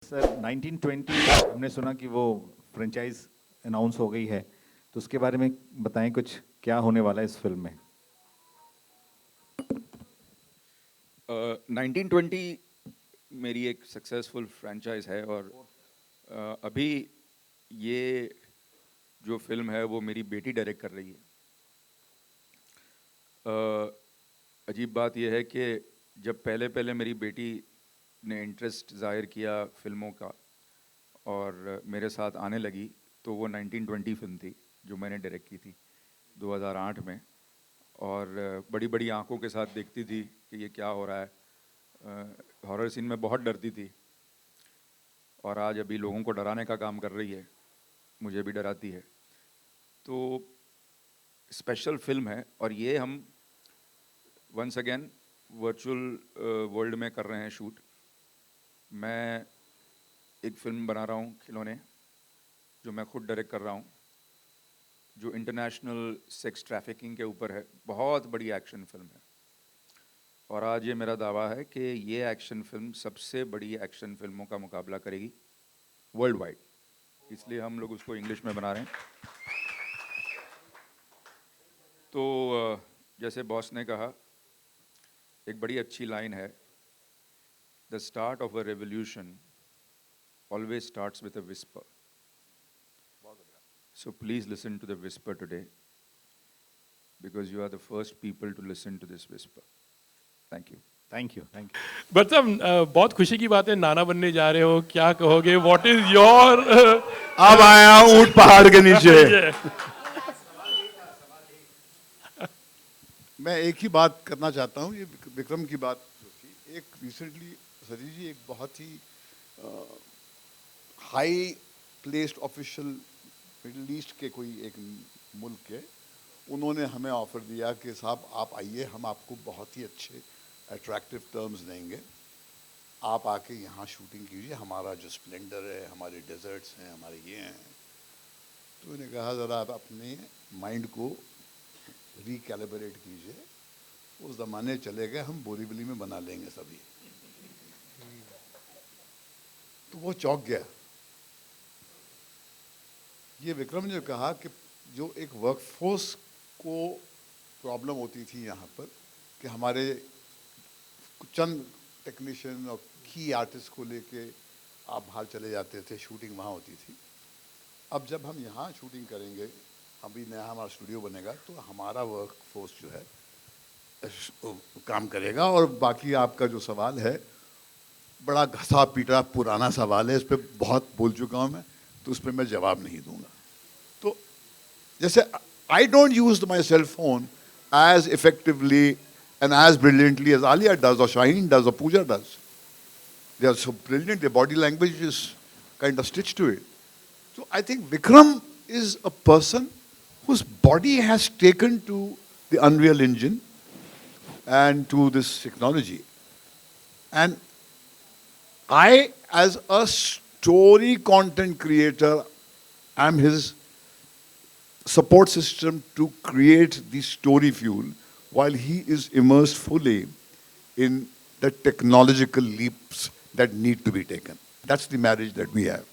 Sir 1920 हमने सुना कि वो फ्रेंचाइज अनाउंस हो गई है, तो उसके बारे में बताएं कुछ, क्या होने वाला है इस फिल्म में। 1920 मेरी एक सक्सेसफुल फ्रेंचाइज है और अभी ये जो फिल्म है वो मेरी बेटी डायरेक्ट कर रही है। अजीब बात यह है कि जब पहले पहले मेरी बेटी ने इंटरेस्ट ज़ाहिर किया फिल्मों का और मेरे साथ आने लगी, तो वो 1920 फिल्म थी जो मैंने डायरेक्ट की थी 2008 में, और बड़ी बड़ी आंखों के साथ देखती थी कि ये क्या हो रहा है। हॉरर सीन में बहुत डरती थी और आज अभी लोगों को डराने का काम कर रही है, मुझे भी डराती है। तो स्पेशल फिल्म है और ये हम वंस अगेन वर्चुअल वर्ल्ड में कर रहे हैं शूट। मैं एक फिल्म बना रहा हूँ खिलौने, जो मैं खुद डायरेक्ट कर रहा हूँ, जो इंटरनेशनल सेक्स ट्रैफिकिंग के ऊपर है। बहुत बड़ी एक्शन फिल्म है और आज ये मेरा दावा है कि ये एक्शन फिल्म सबसे बड़ी एक्शन फिल्मों का मुकाबला करेगी वर्ल्ड वाइड, इसलिए हम लोग उसको इंग्लिश में बना रहे हैं। तो जैसे बॉस ने कहा, एक बड़ी अच्छी लाइन है, the start of a revolution always starts with a whisper. So please listen to the whisper today, because you are the first people to listen to this whisper. Thank you. Thank you, thank you. But साहब बहुत खुशी की बात है, नाना बनने जा रहे हो, क्या कहोगे? व्हाट इज योर अब आया हूं ऊंट पहाड़ के नीचे। मैं एक ही बात करना चाहता हूं, ये विक्रम की बात जो थी, एक रिसेंटली सजी जी एक बहुत ही high placed official Middle East के कोई एक मुल्क के, उन्होंने हमें ऑफर दिया कि साहब आप आइए, हम आपको बहुत ही अच्छे अट्रैक्टिव टर्म्स देंगे, आप आके यहाँ शूटिंग कीजिए, हमारा जो स्प्लेंडर है, हमारे डेजर्ट्स हैं, हमारे ये हैं। तो उन्होंने कहा ज़रा आप अपने माइंड को रिकैलिब्रेट कीजिए, उस ज़माने चले गए, हम बोरीवली में बना लेंगे सभी। तो वो चौंक गया। ये विक्रम ने कहा कि जो एक वर्कफोर्स को प्रॉब्लम होती थी यहाँ पर, कि हमारे चंद टेक्नीशियन और की आर्टिस्ट को लेके आप बाहर चले जाते थे, शूटिंग वहाँ होती थी। अब जब हम यहाँ शूटिंग करेंगे, अभी नया हमारा स्टूडियो बनेगा, तो हमारा वर्कफोर्स जो है काम करेगा। और बाकी आपका जो सवाल है, बड़ा घसा पीटा पुराना सवाल है, इस पर बहुत बोल चुका हूँ मैं, तो उस पर मैं जवाब नहीं दूंगा। तो जैसे I don't use my cell phone as effectively and as brilliantly as Alia does और शाहीन डज और Pooja does. They are so brilliant, their body language is kind of stitch to it. So I think Vikram is a person whose body has taken to the Unreal Engine and to this technology. And I, as a story content creator, am his support system to create the story fuel while he is immersed fully in the technological leaps that need to be taken. That's the marriage that we have.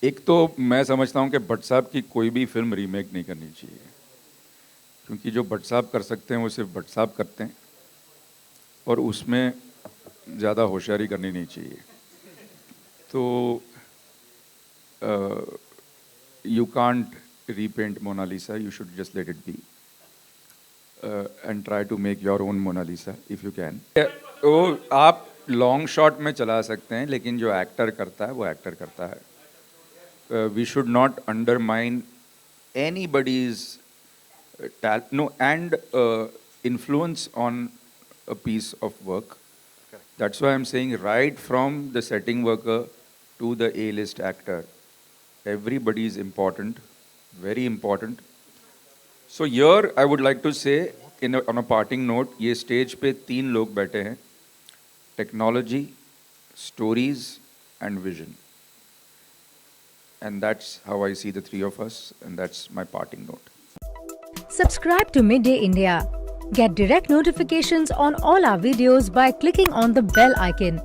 एक तो मैं समझता हूँ कि भट्ट साहब की कोई भी फिल्म रीमेक नहीं करनी चाहिए, क्योंकि जो भट्ट साहब कर सकते हैं वो सिर्फ भट्ट साहब करते हैं और उसमें ज़्यादा होशियारी करनी नहीं चाहिए। तो you can't repaint Mona Lisa, you should just let it be and try to make your own Mona Lisa if you can. वो आप लॉन्ग शॉट में चला सकते हैं, लेकिन जो एक्टर करता है वो एक्टर करता है। We should not undermine anybody's influence on a piece of work. That's why I'm saying, right from the setting worker to the A-list actor, everybody is important, very important. So here I would like to say, on a parting note, ये stage पे 3 लोग बैठे हैं: technology, stories and vision. And that's how I see the three of us, and that's my parting note. Subscribe to Midday India. Get direct notifications on all our videos by clicking on the bell icon.